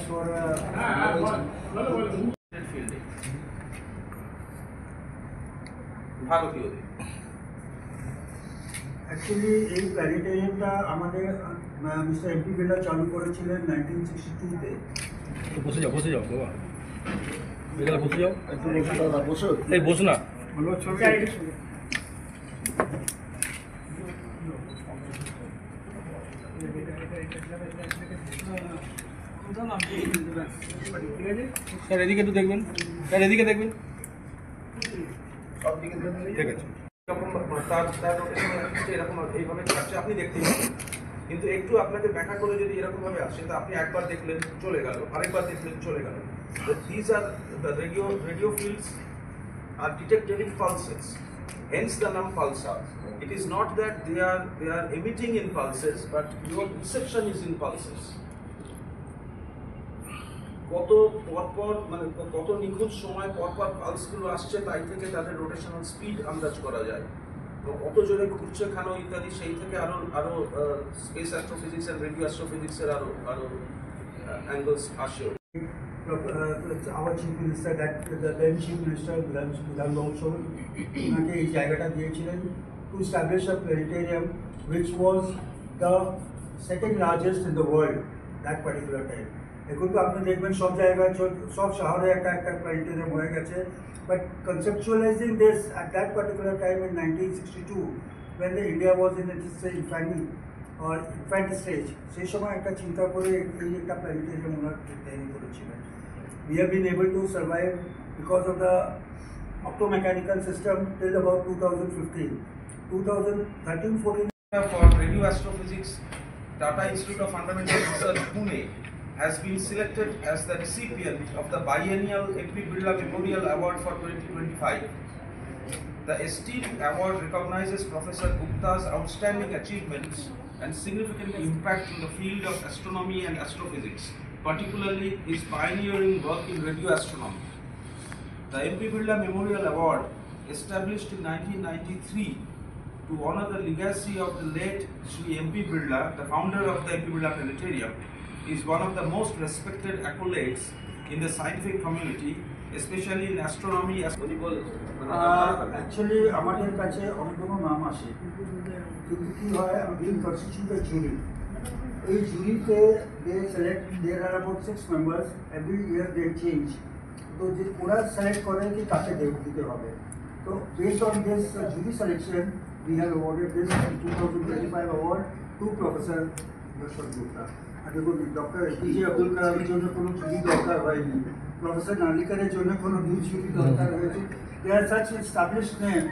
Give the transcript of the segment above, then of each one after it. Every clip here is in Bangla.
for ফিল্ডে ভারতীয় অ্যাকচুয়ালি এই প্ল্যানেটেরিয়ামটা আমাদের মিস্টার এমপি বিড়লা চালু করেছিলেন 1962-তে। বসে যাও বাবা, এখানে বসে যাও, একটু বসে দাদা, বসো। এই বসো না, বলো ছবি। স্যার এদিকে একটু দেখবেন, স্যার এদিকে দেখবেন, ঠিক আছে। এরকম এইভাবে যাচ্ছে আপনি দেখতেই পাবেন, কিন্তু একটু আপনাকে ব্যাখ্যা করে যদি এরকম ভাবে আসে তো আপনি একবার দেখলেন চলে গেল, আরেকবার দেখলেন চলে গেল। These are the radio fields are detecting pulses, hence the name pulsar. It is not that they are emitting in pulses, but your reception is in pulses. কত পরপর মানে কত নিখুঁত সময় পরপর পালসগুলো আসছে তাই থেকে তাদের রোটেশনাল স্পিড আন্দাজ করা যায়। তো কত জোরে ঘুরছে খানো ইত্যাদি সেই থেকে আরো স্পেস অ্যাস্ট্রোফিজিক্স এন্ড রেডিও অ্যাস্ট্রোফিজিক্সের আরো অ্যাঙ্গেলস আসে। Our chief minister, the then chief minister, Bilal also, উনাকে এই জায়গাটা দিয়েছিলেন to establish a planetarium which was the second largest in the world that particular time. এখন তো আপনি দেখবেন সব জায়গায় সব শহরে একটা প্ল্যানেটেরিয়াম হয়ে গেছে, but conceptualizing this at that particular time in 1962 when the India was in its infant stage, সেই সময় একটা চিন্তা করে এই একটা প্ল্যানেটেরিয়াম ওনারা তৈরি করেছিলেন। We have been able to survive because of the optomechanical system till about 2015. 2013-14 for radio astrophysics, Tata Institute of Fundamental Research, Pune, has been selected as the recipient of the biennial MP Birla Memorial Award for 2025. The esteemed award recognizes Professor Gupta's outstanding achievements and significant impact in the field of astronomy and astrophysics, particularly his pioneering work in radio astronomy. The MP Birla Memorial Award, established in 1993 to honor the legacy of the late Sri MP Birla, the founder of the MP Birla Planetarium, is one of the most respected accolades in the scientific community, especially in astronomy. Actually, আমাদের কাছে অনেকগুলো নাম আসে, কিন্তু কি হয়, we constitute a jury. এই জুরিতে there are about 6 members, every year they change. তো যে ওরা সিলেক্ট করে কি কাকে দিতে হবে। তো based on this jury selection, we have awarded this 2025 award to Professor Yashwant Gupta. দেখুন, ডক্টর এপিজে আব্দুল কালামের জন্য কোনো জুরি দরকার হয়নি, প্রফেসর নার্লিকারের জন্য কোনো জুরি দরকার হয়েছে। দে আর সাচ এস্টাবলিশড নেম,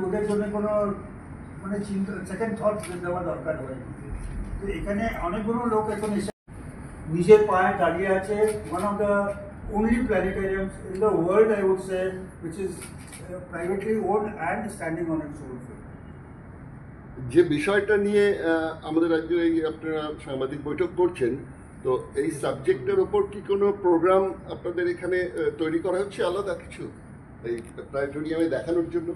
ওদের জন্য কোনো মানে চিন্তা সেকেন্ড থট দেওয়া দরকার হয়নি। তো এখানে অনেকগুলো লোক এখন এসে নিজের পায়ে দাঁড়িয়ে আছে, one of the only planetariums in the world, I would say, which is privately owned and standing on its own feet. যে বিষয়টা নিয়ে আমাদের রাজ্যে এই আপনারা সাংবাদিক বৈঠক করছেন, তো এই সাবজেক্টের ওপর কি কোনো প্রোগ্রাম আপনাদের এখানে তৈরি করা হচ্ছে আলাদা কিছু এই প্ল্যানেটোরিয়ামে দেখানোর জন্য?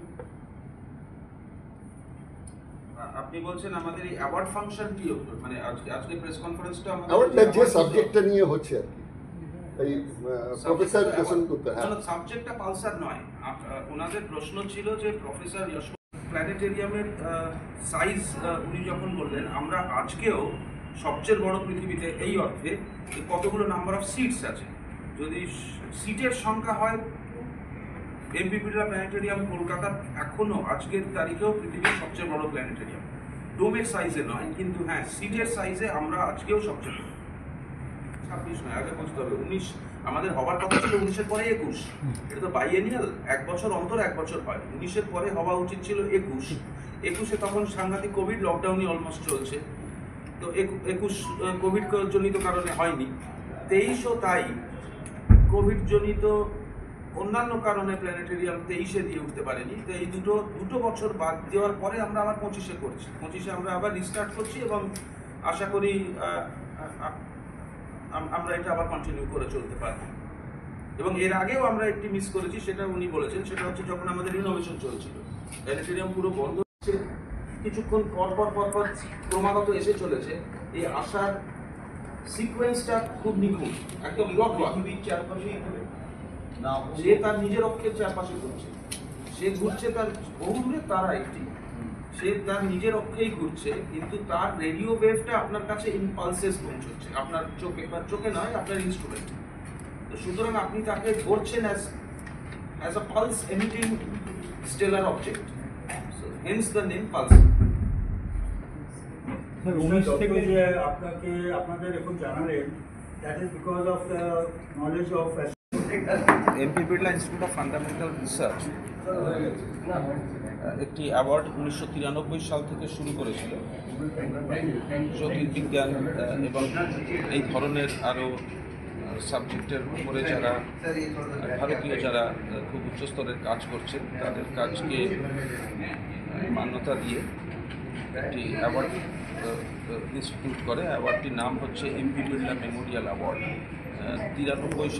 আপনি বলছেন আমাদের এই অ্যাওয়ার্ড ফাংশনটি, মানে আজকে প্রেস কনফারেন্সটা আমাদের যে সাবজেক্টটা নিয়ে হচ্ছে আর কি, এই প্রফেসর যশবন্ত গুপ্তা, সাবজেক্টটা পালসার নয়। ওনাদের প্রশ্ন ছিল যে প্রফেসর যশবন্ত প্ল্যানেটেরিয়ামের সাইজ উনি যখন বললেন, আমরা আজকেও সবচেয়ে বড় পৃথিবীতে এই অর্থে কতগুলো নাম্বার অফ সিটস আছে, যদি সিটের সংখ্যা হয় এমপি বিড়লা প্ল্যানেটেরিয়াম কলকাতা এখনো আজকের তারিখেও পৃথিবীর সবচেয়ে বড় প্ল্যানেটেরিয়াম। ডোমের সাইজে নয়, কিন্তু হ্যাঁ সিটের সাইজে আমরা আজকেও সবচেয়ে বড়। 26 নয়, আগে বুঝতে হবে 19 আমাদের হওয়ার কথা ছিল, 19-এর পরে 21। এটা তো বাইএনিয়াল, 1 বছর অন্তর 1 বছর হয়। 19-এর পরে হওয়া উচিত ছিল 21-এ তখন সাংঘাতিক কোভিড লকডাউনই অলমোস্ট চলছে, তো 21 কোভিড জনিত কারণে হয়নি। 23ও তাই, কোভিড জনিত অন্যান্য কারণে প্ল্যানেটেরিয়াম 23-এ দিয়ে উঠতে পারেনি। তো এই দুটো বছর বাদ দেওয়ার পরে আমরা আবার 25-এ করছি। 25-এ আমরা আবার রিস্টার্ট করছি এবং আশা করি আমরা এটা আবার কন্টিনিউ করে চলতে পারব। এবং এর আগেও আমরা একটি মিস করেছি, সেটা উনি বলেছেন, সেটা হচ্ছে যখন আমাদের রিনোভেশন চলছিল, প্ল্যানেটেরিয়াম পুরো বন্ধ হচ্ছে, কিছুক্ষণ পর ক্রমাগত এসে চলেছে। এই আসার সিকোয়েন্সটা খুব নিখুঁত, একদম পৃথিবীর চারপাশেই ঘুরে, যে তার নিজের অক্ষের চারপাশে ঘুরছে, সে ঘুরছে তার বহু দূরে তারা একটি, সে তার নিজের অক্ষেই ঘুরছে, কিন্তু তার রেডিও ওয়েভটা আপনার কাছে ইনপালসেস পৌঁছচ্ছে, আপনার চোখে বা চোখে নয়, আপনার ইনস্ট্রুমেন্ট। তো সুতরাং আপনি তাকে ধরছেন as a pulse emitting stellar object, hence the name pulse. যে আপনাকে আপনাদের এখন জানালেন, that is because of the knowledge of MP Birla institute of fundamental research একটি অ্যাওয়ার্ড 1993 সাল থেকে শুরু করেছিল জ্যোতির্বিজ্ঞান এবং এই ধরনের আরও সাবজেক্টের উপরে যারা ভারতীয় যারা খুব উচ্চস্তরের কাজ করছেন তাদের কাজকে মান্যতা দিয়ে একটি অ্যাওয়ার্ড ইনস্টিটিউট করে। অ্যাওয়ার্ডটির নাম হচ্ছে এমপি বিড়লা মেমোরিয়াল অ্যাওয়ার্ড। 1993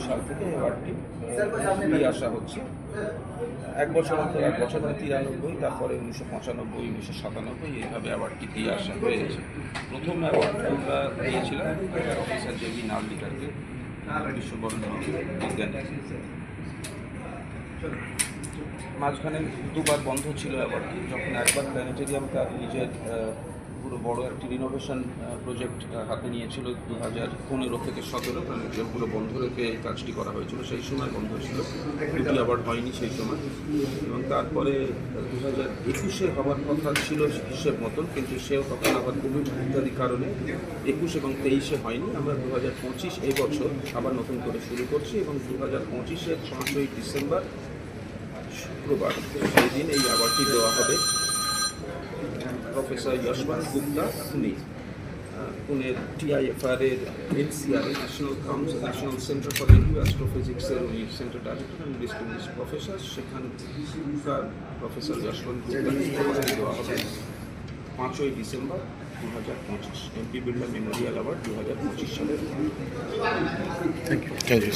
সাল থেকে অ্যাওয়ার্ডটি নিয়ে আসা হচ্ছে। এক বছর 93, তারপরে 1995, 1997 এইভাবে অ্যাওয়ার্ডটি দিয়ে আসা হয়েছে। প্রথম অ্যাওয়ার্ড আমরা দিয়েছিলাম প্রফেসর জে বি নার্লিকারকে, বিশ্ববরণ্য বিজ্ঞানী। মাঝখানে দুবার বন্ধ ছিল অ্যাওয়ার্ডটি, যখন একবার প্ল্যানেটেরিয়াম তার নিজের পুরো বড় একটি রিনোভেশন প্রজেক্ট হাতে নিয়েছিল 2015 থেকে 17, প্ল্যানেটেরিয়াম পুরো বন্ধ রেখে এই কাজটি করা হয়েছিল, সেই সময় বন্ধ ছিল, দুটি অ্যাওয়ার্ড হয়নি সেই সময়। এবং তারপরে 2021-এ হওয়ার কথা ছিল হিসেব মতন, কিন্তু সেও তখন আবার কোভিড ইত্যাদি কারণে 21 এবং 23-এ হয়নি। আমরা 2025 এই বছর আবার নতুন করে শুরু করছি এবং 2025-এর 5ই ডিসেম্বর শুক্রবার সেই দিন এই অ্যাওয়ার্ডটি দেওয়া হবে প্রফেসর যশবন্ত গুপ্তা পুনের TIFR এর NCR national centre for radio অ্যাস্ট্রোফিজিক্সের উনি সেন্টার ডাইরেক্টর এবং ডিস্টিংগুইশড প্রফেসর, সেখানকার প্রফেসর যশবন্ত গুপ্তাকে দেওয়া হবে 5ই December 2025 MP Birla memorial award 2025 সালের। Thank you.